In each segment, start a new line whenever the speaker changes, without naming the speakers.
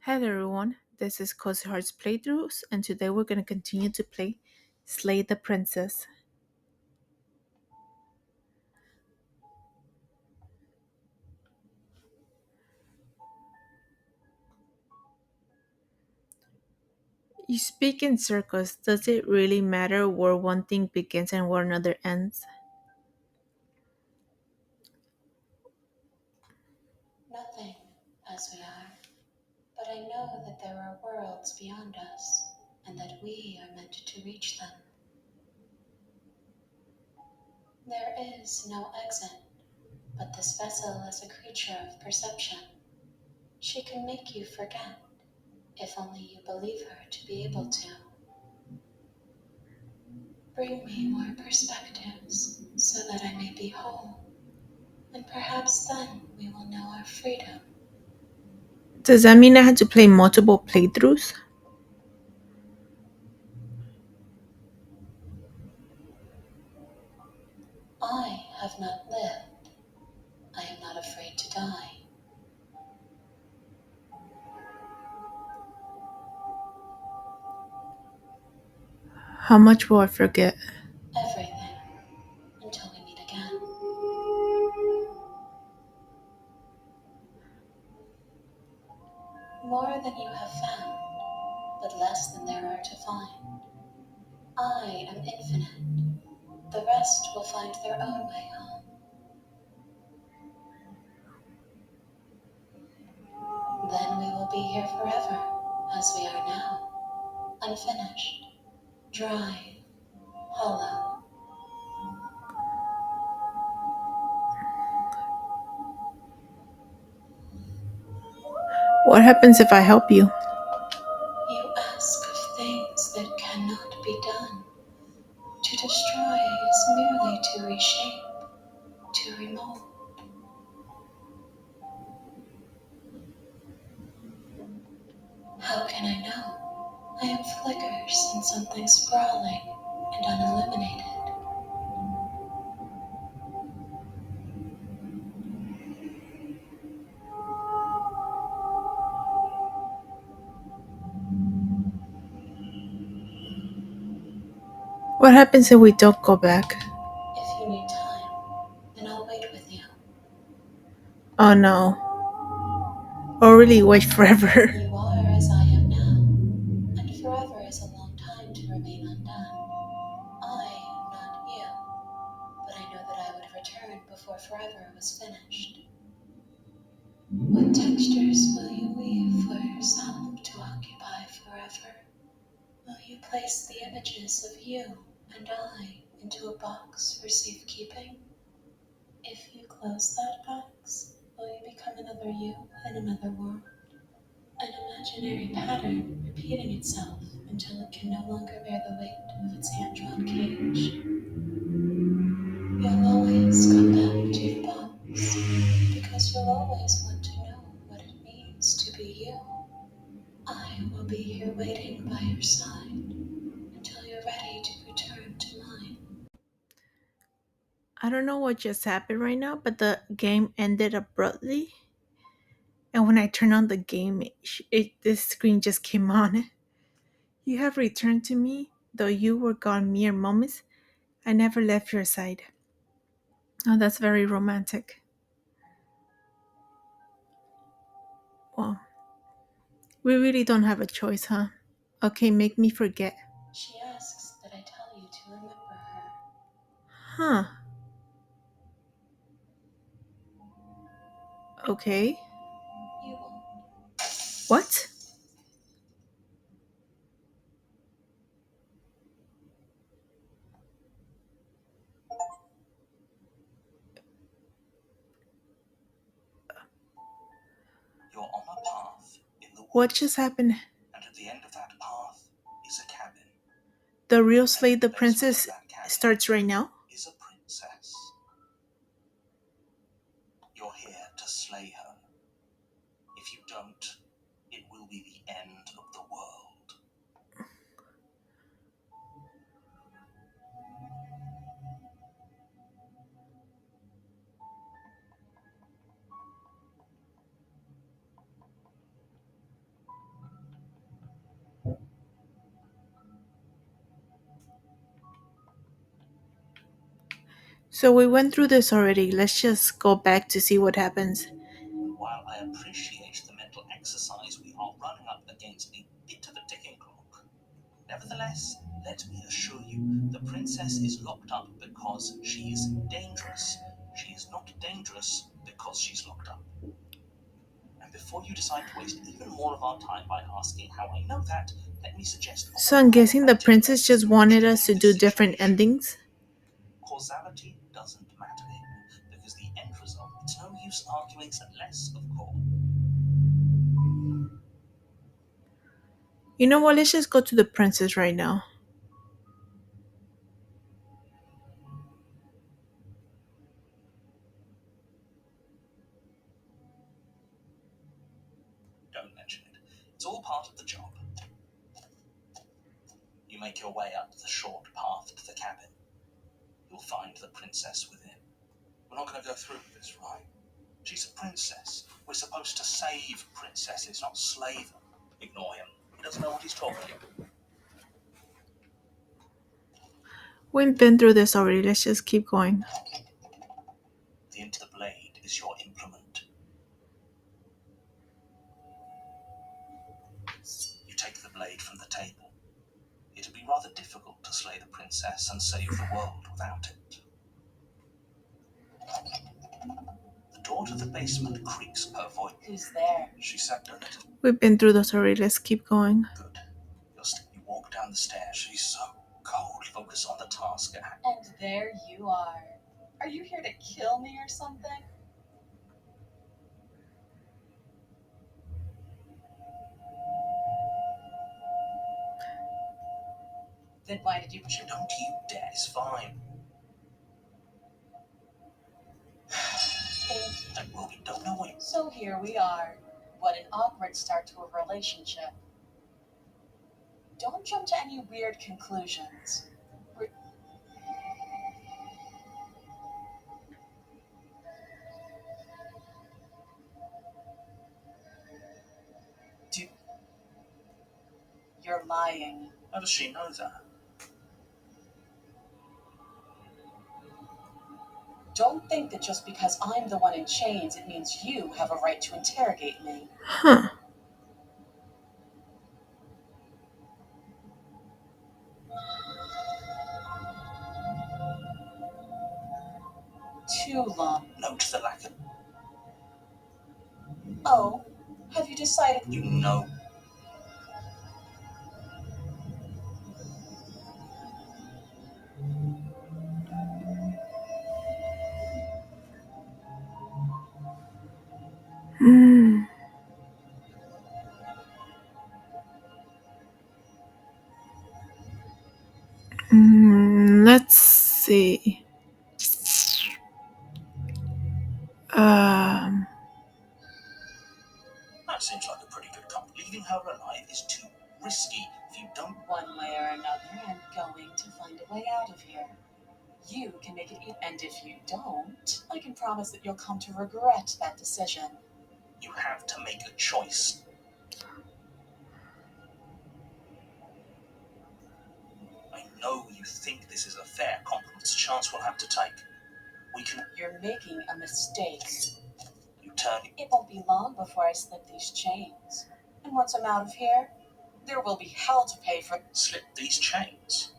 Hello everyone, this is Cozy Hearts Playthroughs, and today we're going to continue to play Slay the Princess. You speak in circles. Does it really matter where one thing begins and where another ends?
Nothing, as we are, but I know that there are worlds beyond us, and that we are meant to reach them. There is no exit, but this vessel is a creature of perception. She can make you forget, if only you believe her to be able to. Bring me more perspectives, so that I may be whole, and perhaps then we will know our freedom.
Does that mean I had to play multiple playthroughs?
I have not lived. I am not afraid to die.
How much will I forget?
Everything, until we meet again. More than you have found, but less than there are to find. I am infinite. The rest will find their own way home. Then we will be here forever, as we are now, unfinished, dry, hollow.
What happens if I help you?
You ask of things that cannot be done. To destroy is merely to reshape, to remold. How can I know? I am flickers in something sprawling and unilluminated.
What happens if we don't go back?
If you need time, then I'll wait with you.
Oh no. Or really wait forever.
You are as I am now, and forever is a long time to remain undone. I am not you, but I know that I would return before forever was finished. What textures will you weave for yourself to occupy forever? Will you place the images of you and I into a box for safekeeping? If you close that box, will you become another you in another world? An imaginary pattern repeating itself until it can no longer bear the weight of its hand-drawn cage. You'll always come back to the box, because you'll always want to know what it means to be you. I will be here waiting by your side until you're ready to return to mine.
I don't know what just happened right now, but the game ended abruptly. And when I turned on the game, this screen just came on. You have returned to me, though you were gone mere moments. I never left your side. Oh, that's very romantic. Well, we really don't have a choice, huh? Okay, make me forget.
She asks that I tell you to remember her.
Huh, okay.
You won't.
What?
You're on a path in the woods,
What just happened?
and at the end of that path is a cabin.
The real
And
Slay
in
the
the basement
Princess
of that cabin
starts right now?
is a princess. You're here to slay her. If you don't, it will be the end of the world.
So we went through this already. Let's just go back to see what happens.
While I appreciate the mental exercise, we are running up against a bit of a ticking clock. Nevertheless, let me assure you, the princess is locked up because she is dangerous. She is not dangerous because she's locked up. And before you decide to waste even more of our time by asking how I know that, let me suggest.
So I'm guessing the princess just wanted us to do different endings.
Causality doesn't matter here, because the end result, it's no use arguing unless, of course.
You know what? Let's just go to the princess right now.
Don't mention it. It's all part of the job. You make your way up the short path to the cabin. You'll find the princess within. We're not going to go through with this, right? She's a princess. We're supposed to save princesses, not slay them. Ignore him. He doesn't know what he's talking about.
We've been through this already. Let's just keep going.
The blade is your implement. You take the blade from the table. It'd be rather difficult to slay the princess and save the world without it. The door to the basement creaks per voice.
Who's there?
She sat down.
We've been through this already. Let's keep going.
Good. You walk down the stairs. She's so cold. Focus on the task at hand.
And there you are. Are you here to kill me or something? Then why did you push it?
Don't you dare. It's fine.
Thank
Well, we don't know what you...
So here we are. What an awkward start to a relationship. Don't jump to any weird conclusions. You're lying.
How does she know that?
Don't think that just because I'm the one in chains, it means you have a right to interrogate me.
Huh.
Too long.
Note the lack of...
Oh, have you decided?
You know.
Hmm. Let's see. Um.
That seems like a pretty good comp. Leaving her alive is too risky. If you don't...
One way or another, I'm going to find a way out of here. You can make it easy, and if you don't, I can promise that you'll come to regret that decision.
You have to make a choice. I know you think this is a fair compromise. Chance we'll have to take. We can...
You're making a mistake.
You turn...
It won't be long before I slip these chains. And once I'm out of here, there will be hell to pay for.
Slip these chains?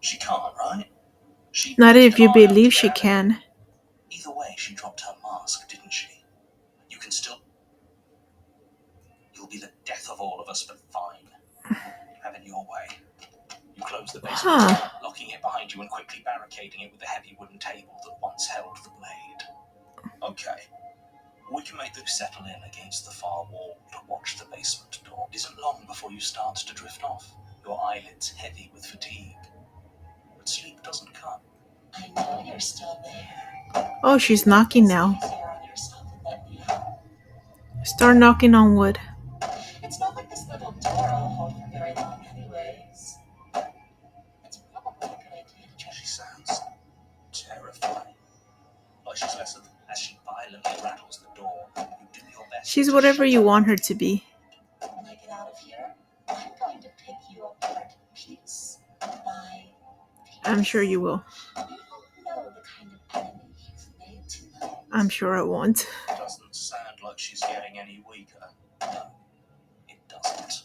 She can't, right? She...
Not if you believe she can.
Either way, she dropped her mask, didn't she? You can still... You'll be the death of all of us, but fine. Have it your way. You close the basement door, locking it behind you and quickly barricading it with the heavy wooden table that once held the blade. Okay. We can make them settle in against the far wall to watch the basement door. It isn't long before you start to drift off, your eyelids heavy with fatigue. But sleep doesn't come.
I know you're still there.
Oh, she's knocking now. Start knocking on wood.
It's not like this little door will hold for very long anyways. It's probably a good idea to try.
She sounds terrifying. Like she's less of... As she violently rattles the door, you do your best.
She's whatever you want her to be.
When I get out of here, I'm going to pick you apart piece by piece.
I'm sure you will.
You don't know the kind of
I'm sure I won't.
It doesn't sound like she's getting any weaker. No, it doesn't.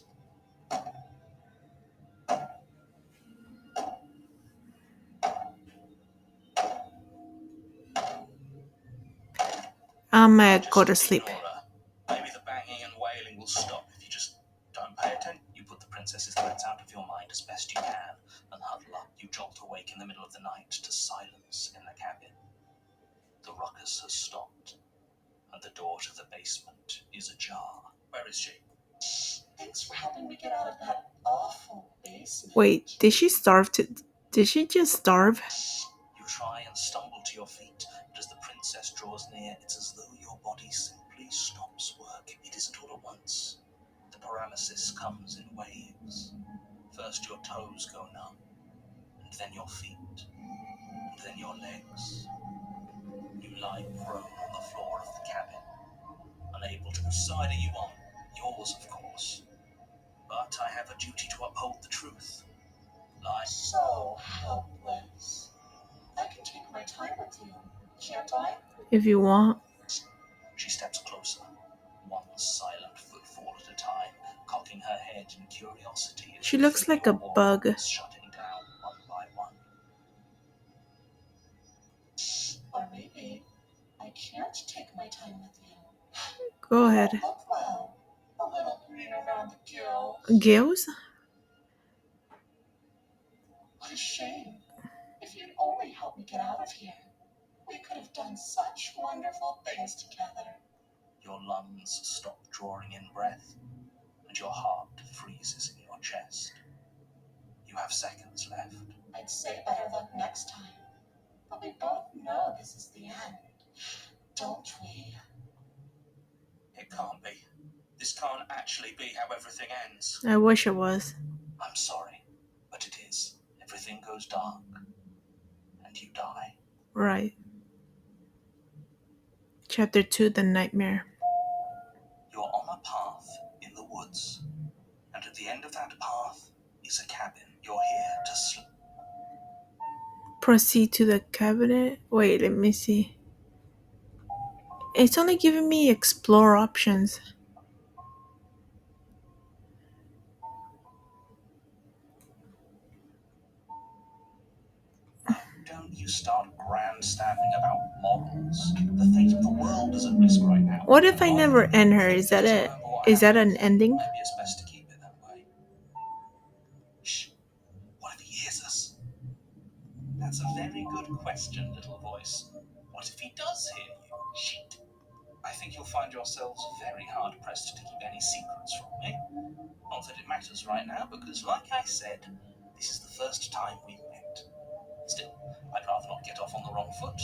I'm gonna
Just
go to sleep.
ignore her. Maybe the banging and wailing will stop if you just don't pay attention. You put the princess's threats out of your mind as best you can and huddle up. You jolt awake in the middle of the night to silence in the cabin. The ruckus has stopped, and the door to the basement is ajar. Where is she?
Thanks for helping me get out of that awful basement.
Wait, did she starve to... Did she just starve?
You try and stumble to your feet, but as the princess draws near, it's as though your body simply stops working. It isn't all at once. The paralysis comes in waves. First your toes go numb, and then your feet, and then your legs. You lie prone on the floor of the cabin, unable to whose side are you on? Yours, of course. But I have a duty to uphold the truth. Lie.
So helpless. I can take my time with you, can't I?
If you want.
She steps closer, one silent footfall at a time, cocking her head in curiosity.
She looks like a bug.
Shutting down one by one.
Or maybe I can't take my time with you.
Go ahead.
Look well. A little green around the gills.
Gills?
What a shame. If you'd only help me get out of here, we could have done such wonderful things together.
Your lungs stop drawing in breath, and your heart freezes in your chest. You have seconds left.
I'd say better luck next time, but we both know this is the end, don't we?
It can't be. This can't actually be how everything ends.
I wish it was.
I'm sorry, but it is. Everything goes dark, and you die.
Right. Chapter 2, The Nightmare.
You're on a path in the woods, and at the end of that path is a cabin. You're here to sleep.
Proceed to the cabinet. Wait, let me see. It's only giving me explore options.
Don't you start grandstanding about morals. The fate of the world is at risk right now.
What if I never end her? Is that it? Is that an ending?
Maybe it's best to keep it that way. Shh. What if he hears us? That's a very good question, little voice. What if he does hear you? Shit. I think you'll find yourselves very hard-pressed to keep any secrets from me. Not that it matters right now, because like I said, this is the first time we've met. Still, I'd rather not get off on the wrong foot.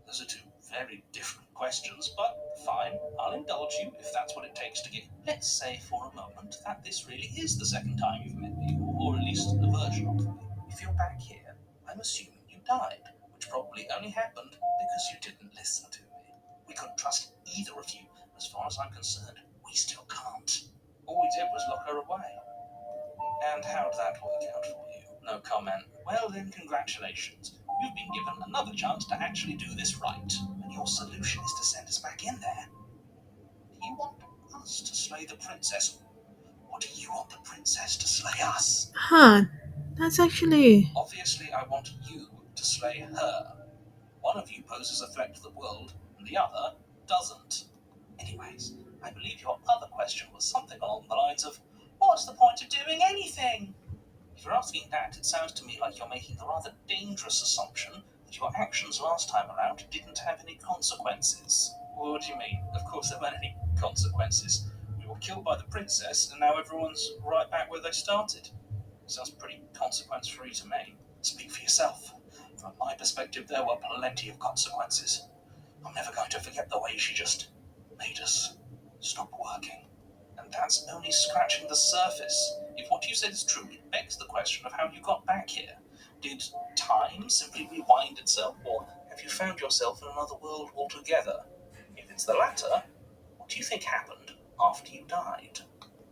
Those are two very different questions, but fine, I'll indulge you if that's what it takes to get. Let's say for a moment that this really is the second time you've met me, or at least a version of me. If you're back here, I'm assuming you died, which probably only happened because you didn't listen to me. We couldn't trust either of you. As far as I'm concerned, we still can't. All we did was lock her away. And how'd that work out for you? No comment. Well then, congratulations. You've been given another chance to actually do this right. And your solution is to send us back in there. You want us to slay the princess? Or do you want the princess to slay us?
Huh. That's actually...
Obviously, I want you to slay her. One of you poses a threat to the world, and the other doesn't. Anyways, I believe your other question was something along the lines of, what's the point of doing anything? If you're asking that, it sounds to me like you're making the rather dangerous assumption that your actions last time around didn't have any consequences. What do you mean? Of course there weren't any consequences. We were killed by the princess, and now everyone's right back where they started. Sounds pretty consequence-free to me. Speak for yourself. From my perspective, there were plenty of consequences. I'm never going to forget the way she just made us stop working. And that's only scratching the surface. If what you said is true, it begs the question of how you got back here. Did time simply rewind itself, or have you found yourself in another world altogether? If it's the latter, what do you think happened after you died?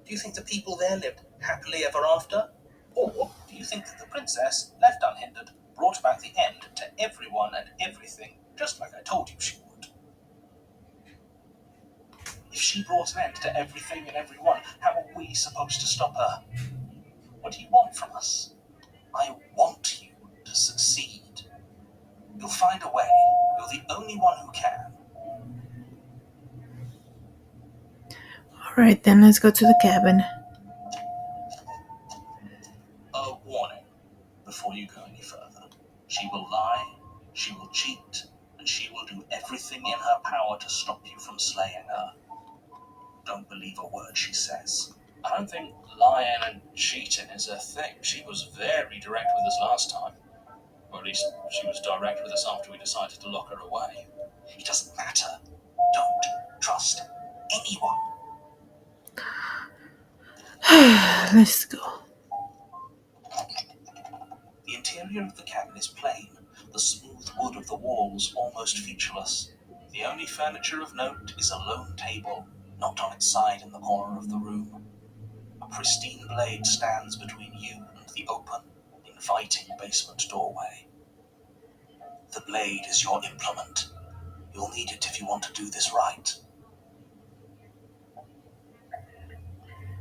Do you think the people there lived happily ever after? Or do you think that the princess, left unhindered, brought about the end to everyone and everything, just like I told you she would? If she brought an end to everything and everyone, how are we supposed to stop her? What do you want from us? I want you to succeed. You'll find a way. You're the only one who can.
Alright, then let's go to the cabin.
A warning before you go any further. She will lie, she will cheat, and she will do everything in her power to stop you from slaying her. Don't believe a word she says. I don't think lying and cheating is her thing. She was very direct with us last time. Or at least she was direct with us after we decided to lock her away. It doesn't matter. Don't trust anyone.
Let's go.
The interior of the cabin is plain, the smooth wood of the walls almost featureless. The only furniture of note is a lone table, knocked on its side in the corner of the room. A pristine blade stands between you and the open, inviting basement doorway. The blade is your implement. You'll need it if you want to do this right.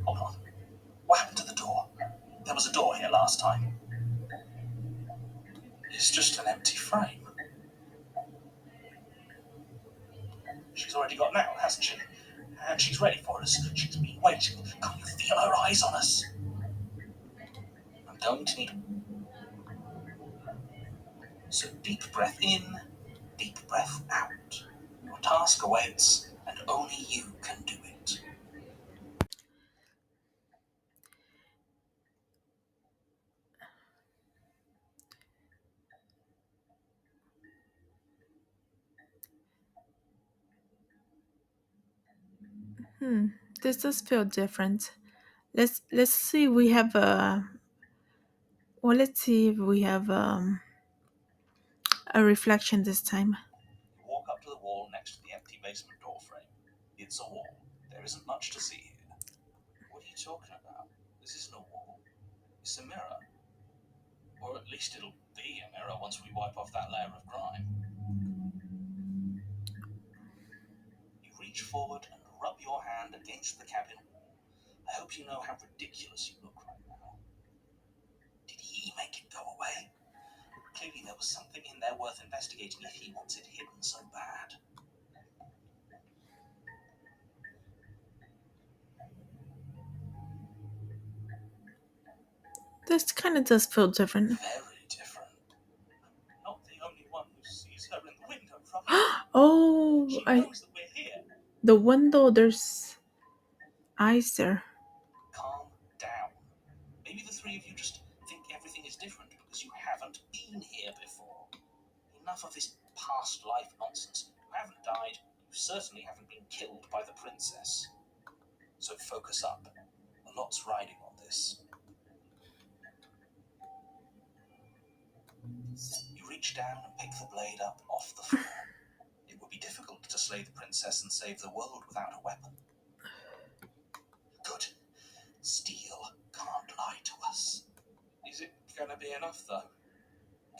Hold on. What happened to the door? There was a door here last time. It's just an empty frame. She's already got out, hasn't she? And she's ready for us. She's been waiting. Can't you feel her eyes on us? I'm going to need... So deep breath in, deep breath out. Your task awaits, and only you can do it.
This does feel different. Let's see. We have a. Well, let's see if we have a reflection this time.
You walk up to the wall next to the empty basement door frame. It's a wall. There isn't much to see here. What are you talking about? This isn't a wall. It's a mirror. Or at least it'll be a mirror once we wipe off that layer of grime. You reach forward and rub your hand against the cabin wall. I hope you know how ridiculous you look right now. Did he make it go away? Clearly there was something in there worth investigating if he wants it hidden so bad.
This kind of does feel different.
Very different. Not the only one who sees her in the window from
Oh,
She knows that we're here.
the window. There's eyes there.
Calm down. Maybe the three of you just think everything is different because you haven't been here before. Enough of this past life nonsense. You haven't died. You certainly haven't been killed by the princess. So focus up. A lot's riding on this. You reach down and pick the blade up off the floor. It would be difficult to slay the princess and save the world without a weapon. Good. Steel can't lie to us. Is it gonna be enough, though?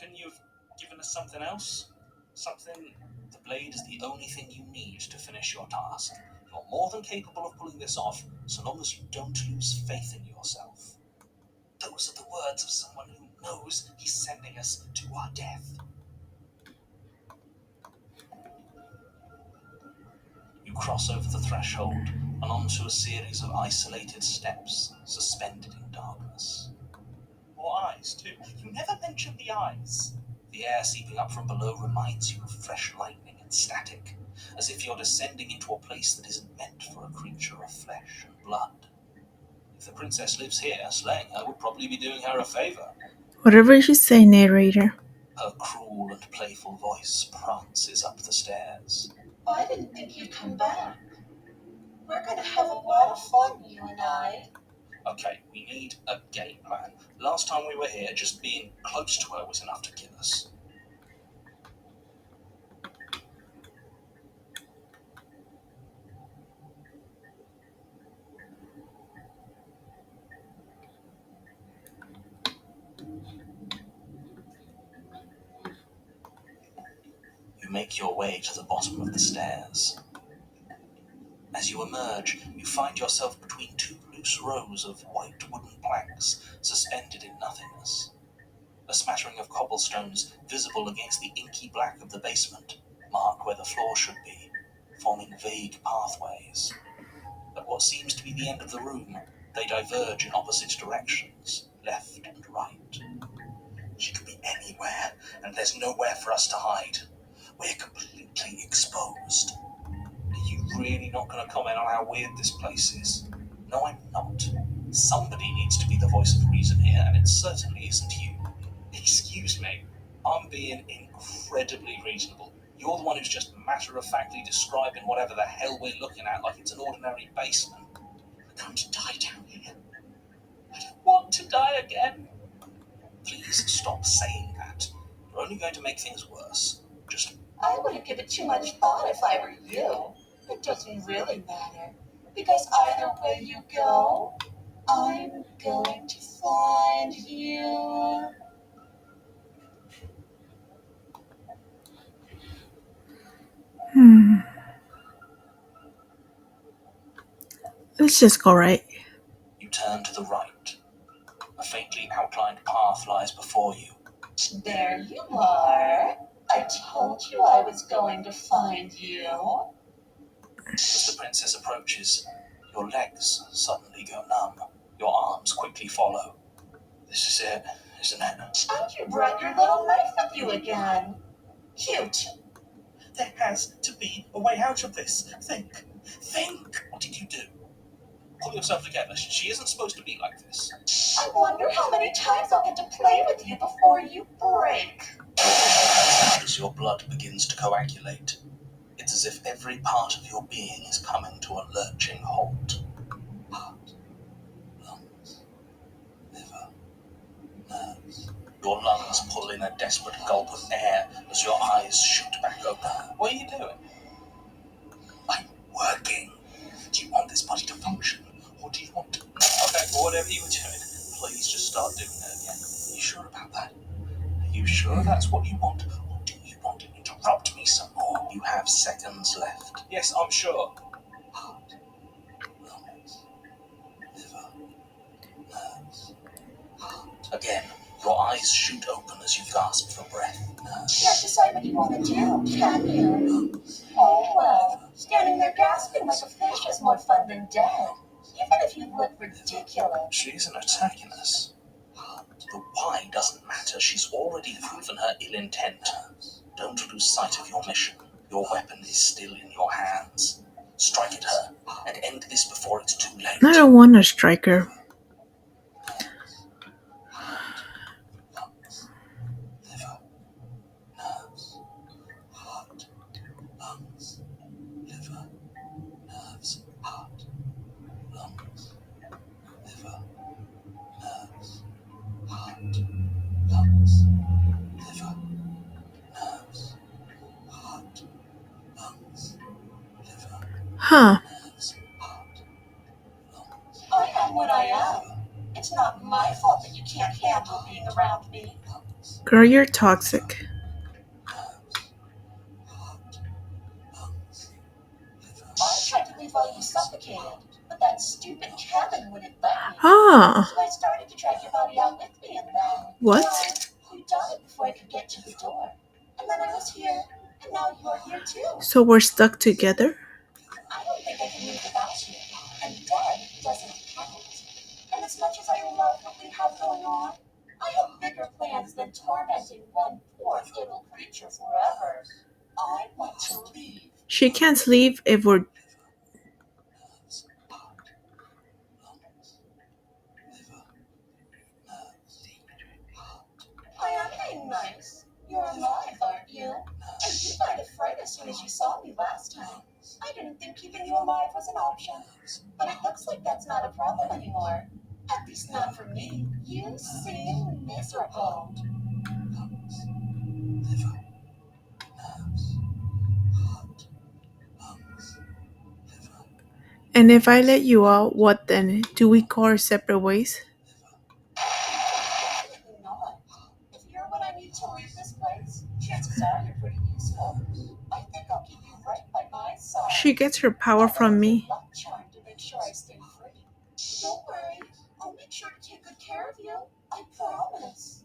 Couldn't you have given us something else? Something... The blade is the only thing you need to finish your task. You're more than capable of pulling this off, so long as you don't lose faith in yourself. Those are the words of someone who knows he's sending us to our death. You cross over the threshold and onto a series of isolated steps suspended in darkness. More eyes, too. You never mentioned the eyes. The air seeping up from below reminds you of fresh lightning and static, as if you're descending into a place that isn't meant for a creature of flesh and blood. If the princess lives here, slaying her would probably be doing her a favor.
Whatever you say, narrator.
Her cruel and playful voice prances up the stairs.
I didn't think you'd come back. We're gonna have a lot of fun, you and I.
Okay, we need a game plan. Last time we were here, just being close to her was enough to kill us. You make your way to the bottom of the stairs. As you emerge, you find yourself between two loose rows of white wooden planks suspended in nothingness. A smattering of cobblestones visible against the inky black of the basement mark where the floor should be, forming vague pathways. At what seems to be the end of the room, they diverge in opposite directions, left and right. She could be anywhere, and there's nowhere for us to hide. We're completely exposed. Are you really not going to comment on how weird this place is? No, I'm not. Somebody needs to be the voice of reason here, and it certainly isn't you. Excuse me, I'm being incredibly reasonable. You're the one who's just matter-of-factly describing whatever the hell we're looking at like it's an ordinary basement. We're going to die down here. I don't want to die again. Please stop saying that. You're only going to make things worse. Just...
I wouldn't give it too much thought if I were you. It doesn't really matter. Because either way you go, I'm going to find you.
Let's just go right.
You turn to the right. A faintly outlined path lies before you.
There you are. I told you I was going to find you.
As the princess approaches, your legs suddenly go numb. Your arms quickly follow. This is it, isn't it?
And you brought your little knife with you again. Cute.
There has to be a way out of this. Think. What did you do? Pull yourself together. She isn't supposed to be like this.
I wonder how many times I'll get to play with you before you break.
As your blood begins to coagulate, it's as if every part of your being is coming to a lurching halt. Heart, lungs, liver, nerves. Your lungs pull in a desperate gulp of air as your eyes shoot back open. What are you doing? I'm working. Do you want this body to function? Or do you want to... Okay, whatever you were doing, please just start doing it again. Are you sure about that? Are you sure that's what you want? Or do you want to interrupt me some more? You have seconds left. Yes, I'm sure. Heart, lungs, liver, nerves, heart. Again, your eyes shoot open as you gasp for breath. Nerves.
Can't decide what you want to do, can you? Oh well, standing there gasping like a fish is more fun than dead. Even if you look ridiculous.
She isn't attacking us. The why doesn't matter. She's already proven her ill intent. Don't lose sight of your mission. Your weapon is still in your hands. Strike at her and end this before it's too late.
I don't want to strike her.
Liver, nerves, heart, lungs, liver, nerves, heart, lungs, liver, nerves, heart, lungs, liver, nerves, heart, lungs, liver,
Huh.
nerves, heart, lungs.
I am what I am. It's not my fault that you can't handle being around me.
Girl, you're toxic.
I tried to leave while you suffocated, but that stupid cabin wouldn't let me.
Ah.
So I started to drag your body out with me, and then...
What?
Well, you died before I could get to the door. And then I was here, and now you're here too.
So we're stuck together?
I don't think I can live without you, and dead doesn't count. And as much as I love what we have going on, I have bigger plans than tormenting one poor little creature forever. I want to leave.
She can't leave if we're...
I am being nice. You're alive, aren't you? And you died of fright as soon as you saw me last time. I didn't think keeping you alive was an option. But it looks like that's not a problem anymore. At least not for me. You seem miserable.
And if I let you out, what then? Do we go our separate ways?
Definitely not. I think I'll keep you right by my side.
She gets her power from me.
Luck charm to make sure I stay free. Don't worry, I'll make sure to take good care of you. I promise.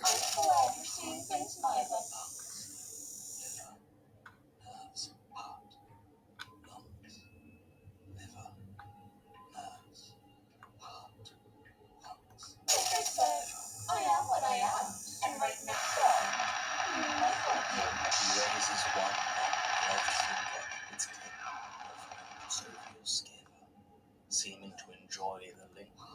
I'm glad you're seeing things my way. Like I said, I am what I am, and right now, live
He raises one gloved finger, its tip hovering just over your skin, seeming to enjoy the link. Are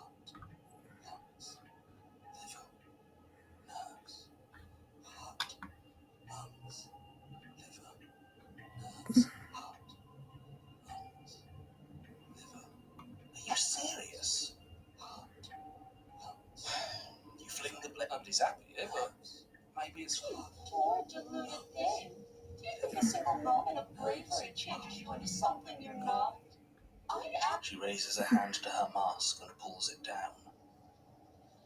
you serious? You fling the blade. Nobody's happy here, but maybe it's fun.
Poor deluded thing. Do you think a single moment of bravery changes you into something you're not?
She raises a hand to her mask and pulls it down.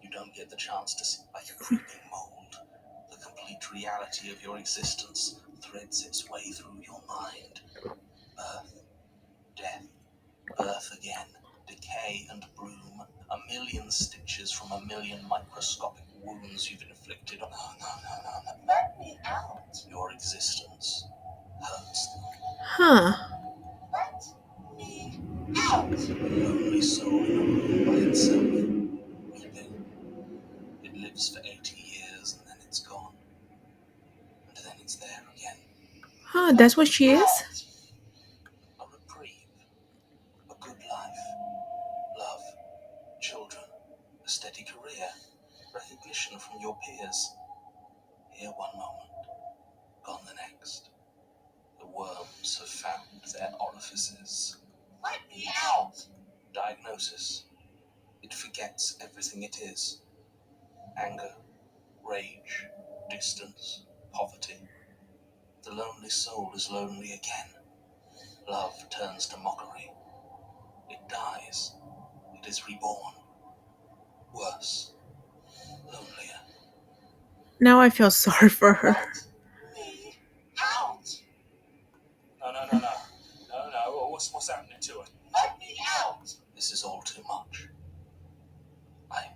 You don't get the chance to see like a creeping mold. The complete reality of your existence threads its way through your mind. Birth, death, birth again, decay and bloom. A million stitches from a million microscopic wounds you've inflicted on. No.
Let me out.
Your existence hurts them.
Huh.
Let me out.
A lonely soul in a room by itself, weeping. It lives for 80 years and then it's gone. And then it's there again.
Huh, that's what she is?
A reprieve. A good life. Love. Children. A steady career. Recognition from your peers. Here one moment. Gone the next. The worms have found their orifices.
Let me out.
Diagnosis. It forgets everything it is. Anger, rage, distance, poverty. The lonely soul is lonely again. Love turns to mockery. It dies. It is reborn. Worse. Lonelier.
Now I feel sorry for her.
Let me out.
No. What's happening to her?
Let me out.
This is all too much. I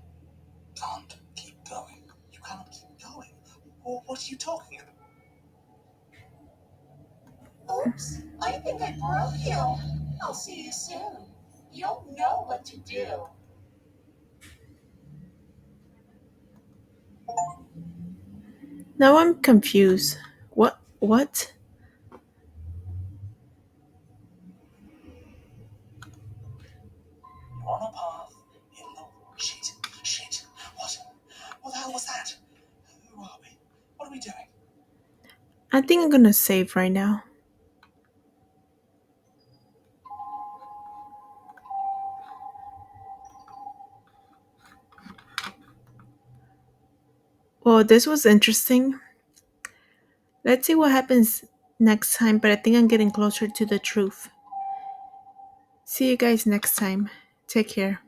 can't keep going. You can't keep going? What are you talking about?
Oops, I think I broke you. I'll see you soon. You'll know what to do.
Now I'm confused. What?
You're on a path in the... Shit. What the hell was that? Who are we? What are we doing?
I think I'm gonna save right now. Well, this was interesting. Let's see what happens next time, but I think I'm getting closer to the truth. See you guys next time. Take care.